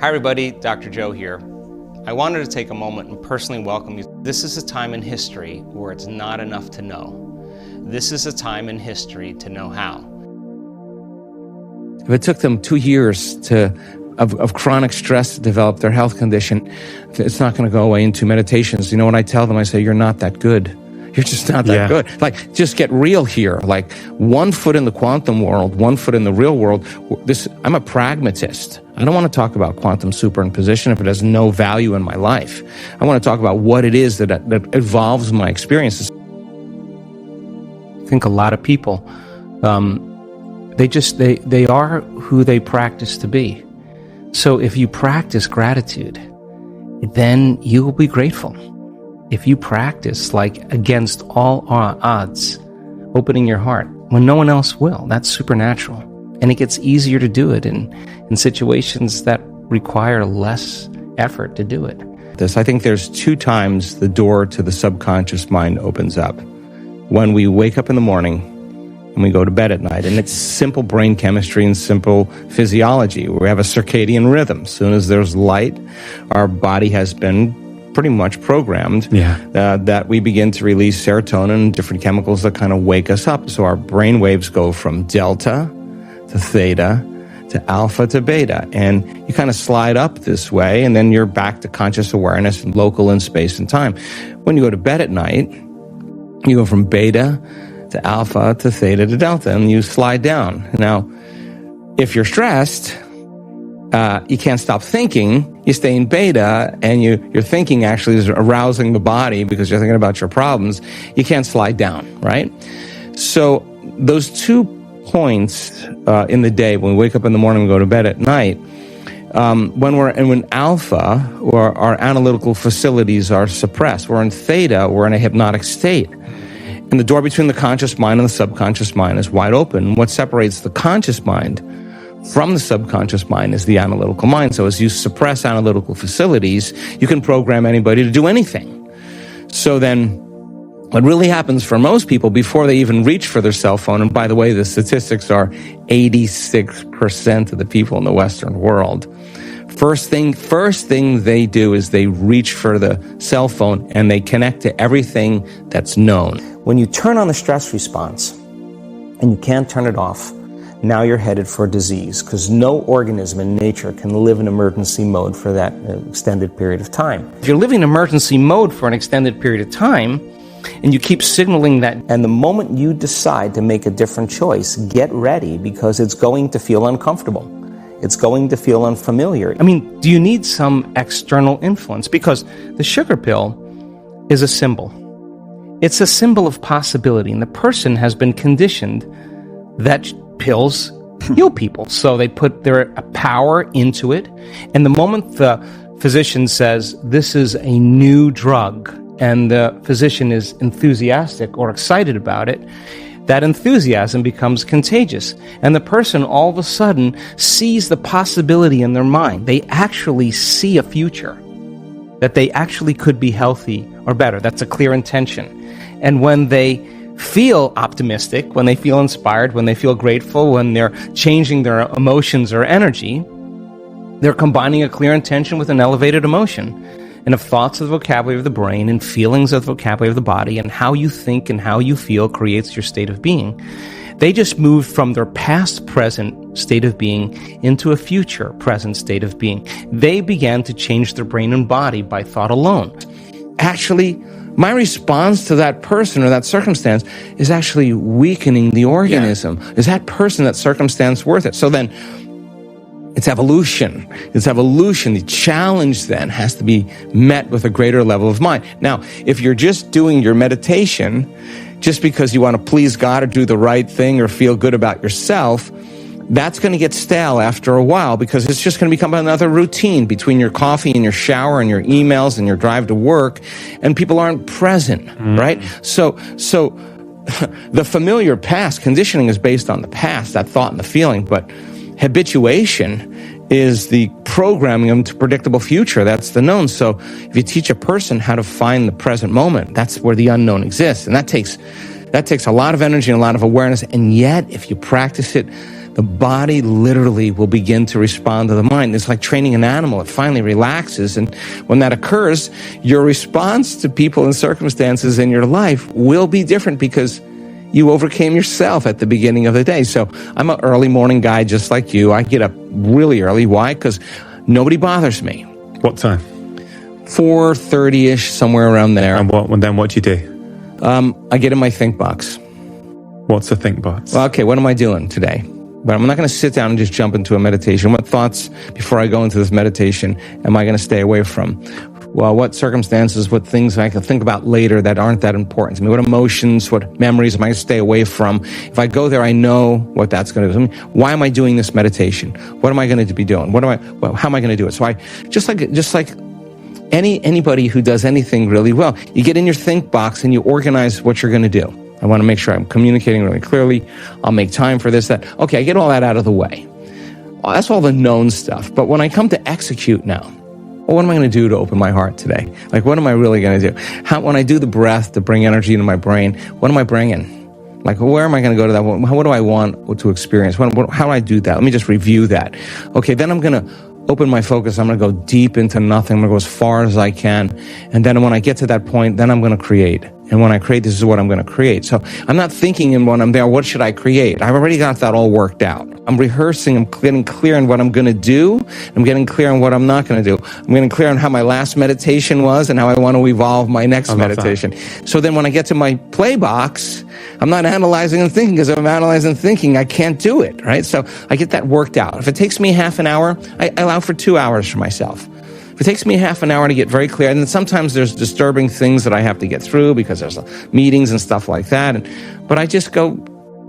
Hi everybody, Dr. Joe here. I wanted to take a moment and personally welcome you. This is a time in history where it's not enough to know. This is a time in history to know how. If it took them 2 years of chronic stress to develop their health condition, it's not going to go away in 2 meditations. You know what I tell them? I say, you're not that good. You're just not that good. Like, just get real here. Like, 1 foot in the quantum world, 1 foot in the real world. I'm a pragmatist. I don't want to talk about quantum superimposition if it has no value in my life. I want to talk about what it is that evolves my experiences. I think a lot of people, they are who they practice to be. So if you practice gratitude, then you will be grateful. If you practice like against all odds, opening your heart when no one else will, that's supernatural. And it gets easier to do it in situations that require less effort to do it. I think there's 2 times the door to the subconscious mind opens up. When we wake up in the morning and we go to bed at night, and it's simple brain chemistry and simple physiology. We have a circadian rhythm. As soon as there's light, our body has been pretty much programmed that we begin to release serotonin and different chemicals that kind of wake us up. So our brain waves go from delta to theta to alpha to beta, and you kind of slide up this way, and then you're back to conscious awareness, local in space and time. When you go to bed at night, you go from beta to alpha to theta to delta, and you slide down. Now, if you're stressed, you can't stop thinking. You stay in beta, and your thinking actually is arousing the body because you're thinking about your problems. You can't slide down, right? So those 2 points in the day, when we wake up in the morning and go to bed at night, when alpha, or our analytical facilities, are suppressed, we're in theta, we're in a hypnotic state. And the door between the conscious mind and the subconscious mind is wide open. What separates the conscious mind from the subconscious mind is the analytical mind. So as you suppress analytical facilities, you can program anybody to do anything. So then what really happens for most people before they even reach for their cell phone, and by the way, the statistics are 86% of the people in the Western world, first thing they do is they reach for the cell phone and they connect to everything that's known. When you turn on the stress response and you can't turn it off, now you're headed for disease, because no organism in nature can live in emergency mode for that extended period of time. If you're living in emergency mode for an extended period of time, and you keep signaling that, and the moment you decide to make a different choice, get ready, because it's going to feel uncomfortable. It's going to feel unfamiliar. I mean, do you need some external influence? Because the sugar pill is a symbol. It's a symbol of possibility, and the person has been conditioned that pills heal people. So they put their power into it, and the moment the physician says, this is a new drug, and the physician is enthusiastic or excited about it, that enthusiasm becomes contagious. And the person all of a sudden sees the possibility in their mind. They actually see a future, that they actually could be healthy or better. That's a clear intention. And when they feel optimistic, when they feel inspired, when they feel grateful, when they're changing their emotions or energy, they're combining a clear intention with an elevated emotion. And if thoughts of the vocabulary of the brain and feelings of the vocabulary of the body, and how you think and how you feel creates your state of being, they just moved from their past present state of being into a future present state of being. They began to change their brain and body by thought alone. Actually, my response to that person or that circumstance is actually weakening the organism. Is that person, that circumstance worth it? So then it's evolution. It's evolution. The challenge then has to be met with a greater level of mind. Now, if you're just doing your meditation just because you want to please God or do the right thing or feel good about yourself, that's going to get stale after a while, because it's just going to become another routine between your coffee and your shower and your emails and your drive to work, and people aren't present, right? So the familiar past, conditioning is based on the past, that thought and the feeling, but habituation is the programming them to predictable future. That's the known. So if you teach a person how to find the present moment, that's where the unknown exists. And that takes a lot of energy and a lot of awareness. And yet, if you practice it, the body literally will begin to respond to the mind. It's like training an animal. It finally relaxes. And when that occurs, your response to people and circumstances in your life will be different because you overcame yourself at the beginning of the day. So I'm an early morning guy just like you. I get up really early. Why? Because nobody bothers me. What time? 4:30-ish, somewhere around there. And then what do you do? I get in my think box. What's a think box? Well, okay, what am I doing today? But I'm not going to sit down and just jump into a meditation. What thoughts, before I go into this meditation, am I going to stay away from? Well, what circumstances, what things I can think about later that aren't that important to me? What emotions, what memories am I going to stay away from? If I go there, I know what that's going to do. Why am I doing this meditation? What am I going to be doing? How am I going to do it? So I, just like anybody who does anything really well, you get in your think box and you organize what you're going to do. I want to make sure I'm communicating really clearly. I'll make time for this, that. Okay, I get all that out of the way. Well, that's all the known stuff. But when I come to execute now, well, what am I going to do to open my heart today? Like, what am I really going to do? When I do the breath to bring energy into my brain, what am I bringing? Like, where am I going to go to that? What do I want to experience? How do I do that? Let me just review that. Okay, then I'm going to open my focus. I'm going to go deep into nothing. I'm going to go as far as I can. And then when I get to that point, then I'm going to create. And when I create, this is what I'm going to create. So I'm not thinking in when I'm there, what should I create? I've already got that all worked out. I'm rehearsing. I'm getting clear on what I'm going to do. I'm getting clear on what I'm not going to do. I'm getting clear on how my last meditation was and how I want to evolve my next meditation. That. So then when I get to my play box, I'm not analyzing and thinking, because if I'm analyzing and thinking, I can't do it, right? So I get that worked out. If it takes me half an hour, I allow for 2 hours for myself. If it takes me half an hour to get very clear, and then sometimes there's disturbing things that I have to get through because there's meetings and stuff like that. But I just go,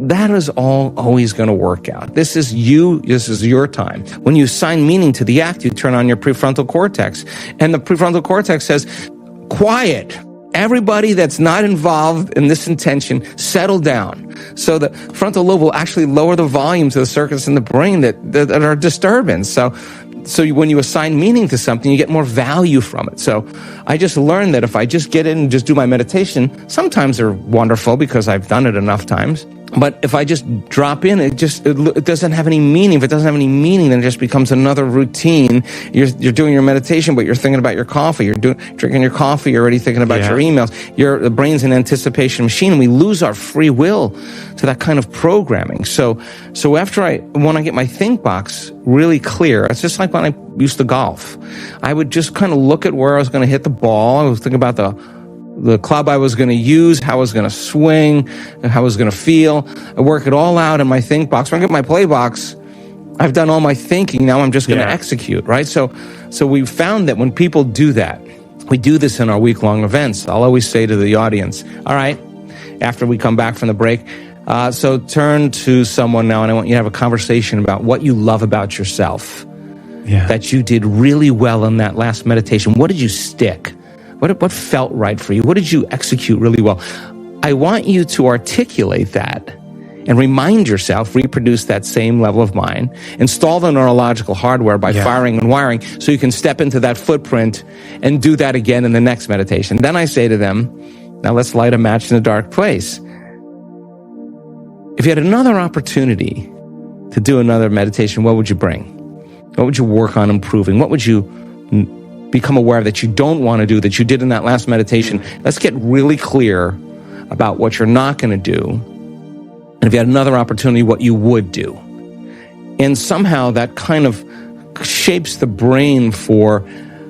that is all always going to work out. This is you. This is your time. When you assign meaning to the act, you turn on your prefrontal cortex. And the prefrontal cortex says, quiet. Everybody that's not involved in this intention, settle down. So the frontal lobe will actually lower the volume to the circuits in the brain that are disturbance. So when you assign meaning to something, you get more value from it. So I just learned that if I just get in and just do my meditation, sometimes they're wonderful because I've done it enough times. But if I just drop in, it doesn't have any meaning. If it doesn't have any meaning, then it just becomes another routine. You're doing your meditation, but you're thinking about your coffee. You're drinking your coffee. You're already thinking about your emails. The brain's an anticipation machine, and we lose our free will to that kind of programming. So when I get my think box really clear, it's just like when I used to golf. I would just kind of look at where I was going to hit the ball. I was thinking about the club I was going to use, how I was going to swing, and how I was going to feel. I work it all out in my think box. When I get my play box, I've done all my thinking. Now I'm just going to execute, right? So we've found that when people do that, we do this in our week-long events. I'll always say to the audience, all right, after we come back from the break, so turn to someone now, and I want you to have a conversation about what you love about yourself, that you did really well in that last meditation. What did you stick? What felt right for you? What did you execute really well? I want you to articulate that and remind yourself, reproduce that same level of mind, install the neurological hardware by firing and wiring so you can step into that footprint and do that again in the next meditation. Then I say to them, now let's light a match in a dark place. If you had another opportunity to do another meditation, what would you bring? What would you work on improving? What would you become aware of that you don't want to do, that you did in that last meditation? Let's get really clear about what you're not going to do. And if you had another opportunity, what you would do. And somehow that kind of shapes the brain for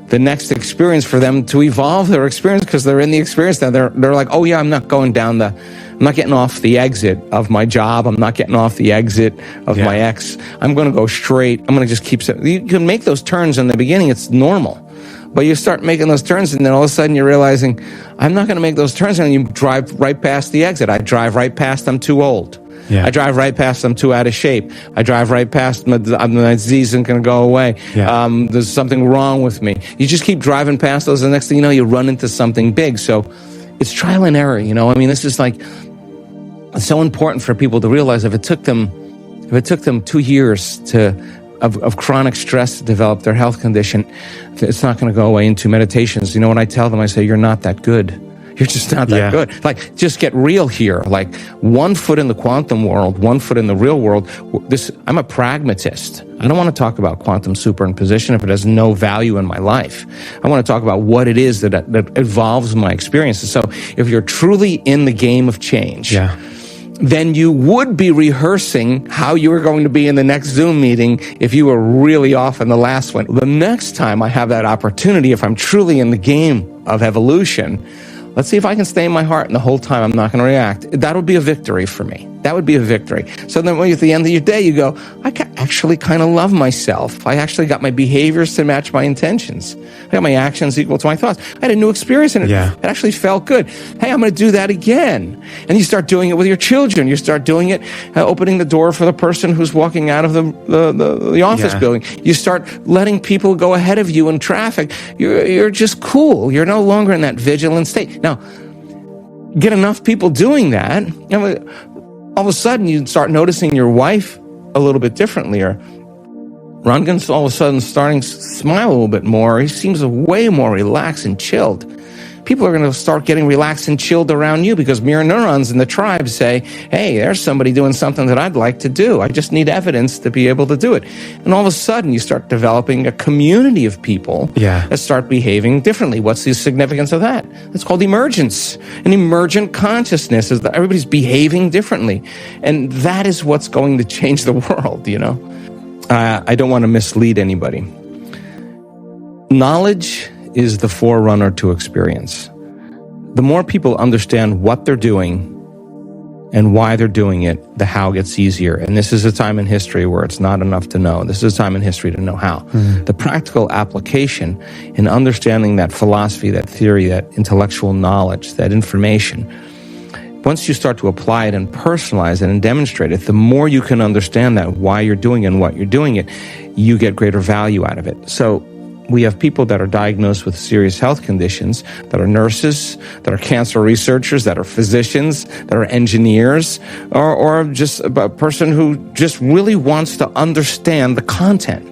the next experience, for them to evolve their experience, because they're in the experience now. They're like, oh yeah, I'm not getting off the exit of my job. I'm not getting off the exit of my ex. I'm going to go straight. I'm going to just keep, you can make those turns in the beginning. It's normal. But you start making those turns, and then all of a sudden you're realizing, I'm not going to make those turns, and you drive right past the exit. I drive right past, I'm too old. I drive right past, I'm too out of shape. I drive right past, my disease isn't going to go away. There's something wrong with me. You just keep driving past those, and the next thing you know, you run into something big. So it's trial and error, you know? I mean, this is like, it's so important for people to realize if it took them 2 years of chronic stress to develop their health condition, it's not going to go away in 2 meditations. You know what I tell them? I say, you're not that good. You're just not that good. Like, just get real here. Like, 1 foot in the quantum world, 1 foot in the real world. I'm a pragmatist. I don't want to talk about quantum superimposition if it has no value in my life. I want to talk about what it is that evolves my experiences. So if you're truly in the game of change, then you would be rehearsing how you were going to be in the next Zoom meeting if you were really off in the last one. The next time I have that opportunity, if I'm truly in the game of evolution, let's see if I can stay in my heart, and the whole time I'm not going to react. That would be a victory for me. That would be a victory. So then when at the end of your day, you go, I actually kind of love myself. I actually got my behaviors to match my intentions. I got my actions equal to my thoughts. I had a new experience, and it actually felt good. Hey, I'm going to do that again. And you start doing it with your children. You start doing it, opening the door for the person who's walking out of the office building. You start letting people go ahead of you in traffic. You're just cool. You're no longer in that vigilant state. Now, get enough people doing that, all of a sudden you start noticing your wife a little bit differently, or Rangan's all of a sudden starting to smile a little bit more. He seems way more relaxed and chilled. People are going to start getting relaxed and chilled around you because mirror neurons in the tribe say, hey, there's somebody doing something that I'd like to do. I just need evidence to be able to do it. And all of a sudden, you start developing a community of people that start behaving differently. What's the significance of that? It's called emergence. An emergent consciousness is that everybody's behaving differently. And that is what's going to change the world, you know? I don't want to mislead anybody. Knowledge is the forerunner to experience. The more people understand what they're doing and why they're doing it, the how gets easier. And this is a time in history where it's not enough to know. This is a time in history to know how. The practical application in understanding that philosophy, that theory, that intellectual knowledge, that information, once you start to apply it and personalize it and demonstrate it, the more you can understand that, why you're doing it and what you're doing it, you get greater value out of it. So we have people that are diagnosed with serious health conditions, that are nurses, that are cancer researchers, that are physicians, that are engineers, or just a person who just really wants to understand the content.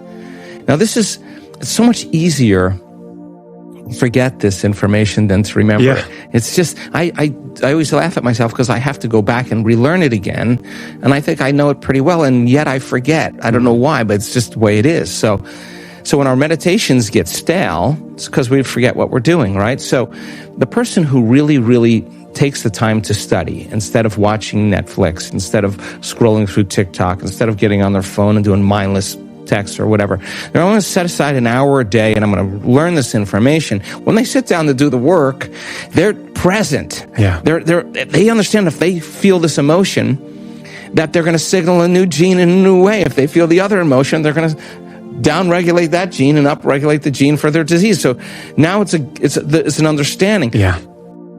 Now, it's so much easier to forget this information than to remember it. It's just, I always laugh at myself because I have to go back and relearn it again, and I think I know it pretty well, and yet I forget. I don't know why, but it's just the way it is. So when our meditations get stale, it's because we forget what we're doing, right? So the person who really, really takes the time to study, instead of watching Netflix, instead of scrolling through TikTok, instead of getting on their phone and doing mindless texts or whatever, they're only going to set aside an hour a day, and I'm going to learn this information. When they sit down to do the work, they're present. They understand if they feel this emotion, that they're going to signal a new gene in a new way. If they feel the other emotion, they're going to down-regulate that gene and up-regulate the gene for their disease. So now it's an understanding.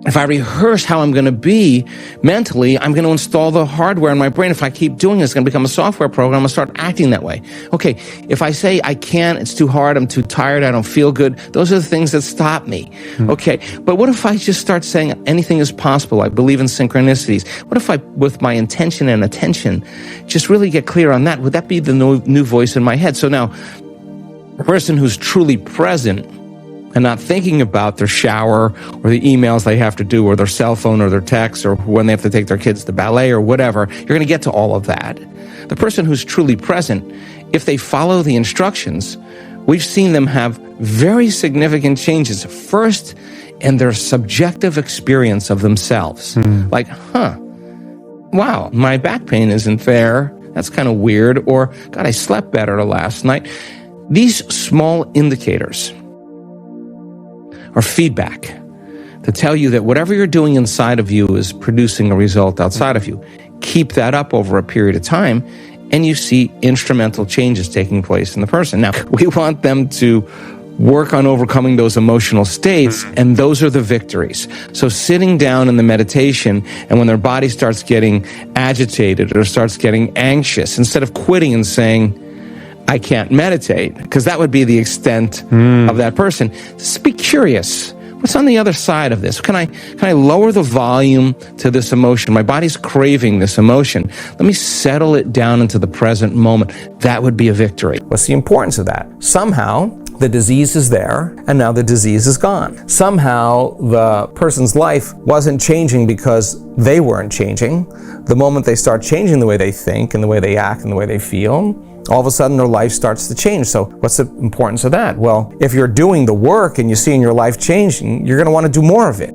If I rehearse how I'm going to be mentally, I'm going to install the hardware in my brain. If I keep doing it, it's going to become a software program. I'm going to start acting that way. Okay, if I say I can't, it's too hard, I'm too tired, I don't feel good, those are the things that stop me. Okay, but what if I just start saying anything is possible? I believe in synchronicities. What if I, with my intention and attention, just really get clear on that? Would that be the new voice in my head? So now, a person who's truly present and not thinking about their shower or the emails they have to do or their cell phone or their texts or when they have to take their kids to ballet or whatever, you're going to get to all of that. The person who's truly present, if they follow the instructions, we've seen them have very significant changes. First, in their subjective experience of themselves. Like, wow, my back pain isn't there. That's kind of weird. Or, God, I slept better last night. These small indicators or feedback to tell you that whatever you're doing inside of you is producing a result outside of you. Keep that up over a period of time, and you see instrumental changes taking place in the person. Now, we want them to work on overcoming those emotional states, and those are the victories. So sitting down in the meditation, and when their body starts getting agitated or starts getting anxious, instead of quitting and saying, I can't meditate, because that would be the extent of that person. Just be curious. What's on the other side of this? Can I lower the volume to this emotion? My body's craving this emotion. Let me settle it down into the present moment. That would be a victory. What's the importance of that? Somehow, The disease is there, and now the disease is gone. Somehow, the person's life wasn't changing because they weren't changing. The moment they start changing the way they think and the way they act and the way they feel, all of a sudden their life starts to change. So what's the importance of that? Well, if you're doing the work and you're seeing your life changing, you're going to want to do more of it.